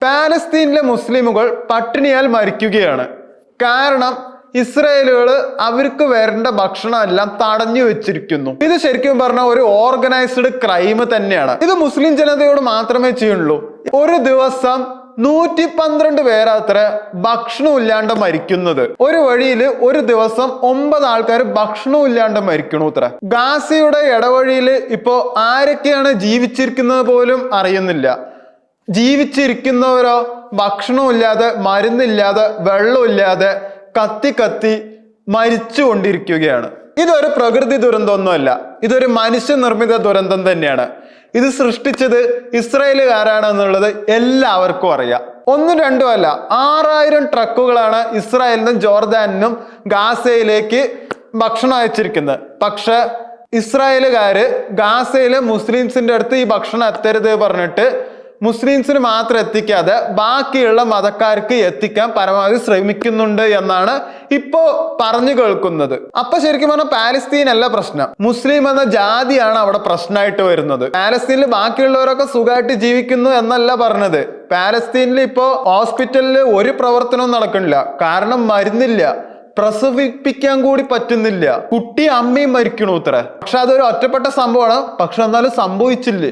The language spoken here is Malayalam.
പാലസ്തീനിലെ മുസ്ലിമുകൾ പട്ടിണിയാൽ മരിക്കുകയാണ്. കാരണം ഇസ്രായേലുകൾ അവർക്ക് വരേണ്ട ഭക്ഷണം എല്ലാം തടഞ്ഞു വെച്ചിരിക്കുന്നു. ഇത് ശരിക്കും പറഞ്ഞ ഒരു ഓർഗനൈസ്ഡ് ക്രൈം തന്നെയാണ്. ഇത് മുസ്ലിം ജനതയോട് മാത്രമേ ചെയ്യുള്ളൂ. ഒരു ദിവസം 112 പേരത്ര ഭക്ഷണം ഇല്ലാണ്ട് മരിക്കുന്നത്. ഒരു വഴിയിൽ ഒരു ദിവസം 9 ആൾക്കാർ ഭക്ഷണം ഇല്ലാണ്ട് മരിക്കണു അത്ര. ഗാസയുടെ ഇടവഴിയിൽ ഇപ്പോ ആരൊക്കെയാണ് ജീവിച്ചിരിക്കുന്നത് പോലും അറിയുന്നില്ല. ജീവിച്ചിരിക്കുന്നവരോ ഭക്ഷണമില്ലാതെ, മരുന്നില്ലാതെ, വെള്ളമില്ലാതെ കത്തി കത്തി മരിച്ചു കൊണ്ടിരിക്കുകയാണ്. ഇതൊരു പ്രകൃതി ദുരന്തമൊന്നുമല്ല, ഇതൊരു മനുഷ്യനിർമ്മിത ദുരന്തം തന്നെയാണ്. ഇത് സൃഷ്ടിച്ചത് ഇസ്രായേലുകാരാണെന്നുള്ളത് എല്ലാവർക്കും അറിയാം. ഒന്നും രണ്ടും അല്ല, 6000 ട്രക്കുകളാണ് ഇസ്രായേലിനും ജോർദാനിനും ഗാസയിലേക്ക് ഭക്ഷണം അയച്ചിരിക്കുന്നത്. പക്ഷെ ഇസ്രായേലുകാര് ഗാസയിലെ മുസ്ലിംസിന്റെ അടുത്ത് ഈ ഭക്ഷണം എത്തരുത് പറഞ്ഞിട്ട് മുസ്ലിംസിന് മാത്രം എത്തിക്കാതെ ബാക്കിയുള്ള മതക്കാർക്ക് എത്തിക്കാൻ പരമാവധി ശ്രമിക്കുന്നുണ്ട് എന്നാണ് ഇപ്പോ പറഞ്ഞു കേൾക്കുന്നത്. അപ്പൊ ശരിക്കും പറഞ്ഞാൽ പാലസ്തീൻ അല്ല പ്രശ്നം, മുസ്ലിം എന്ന ജാതിയാണ് അവിടെ പ്രശ്നമായിട്ട് വരുന്നത്. പാലസ്തീനിൽ ബാക്കിയുള്ളവരൊക്കെ സുഖമായിട്ട് ജീവിക്കുന്നു എന്നല്ല പറഞ്ഞത്. പാലസ്തീനിൽ ഇപ്പോ ഹോസ്പിറ്റലിൽ ഒരു പ്രവർത്തനവും നടക്കണില്ല. കാരണം മരുന്നില്ല, പ്രസവിപ്പിക്കാൻ കൂടി പറ്റുന്നില്ല, കുട്ടി അമ്മയും മരിക്കണു ഇത്ര. പക്ഷെ അതൊരു ഒറ്റപ്പെട്ട സംഭവമാണ്. പക്ഷെ എന്നാലും സംഭവിച്ചില്ലേ.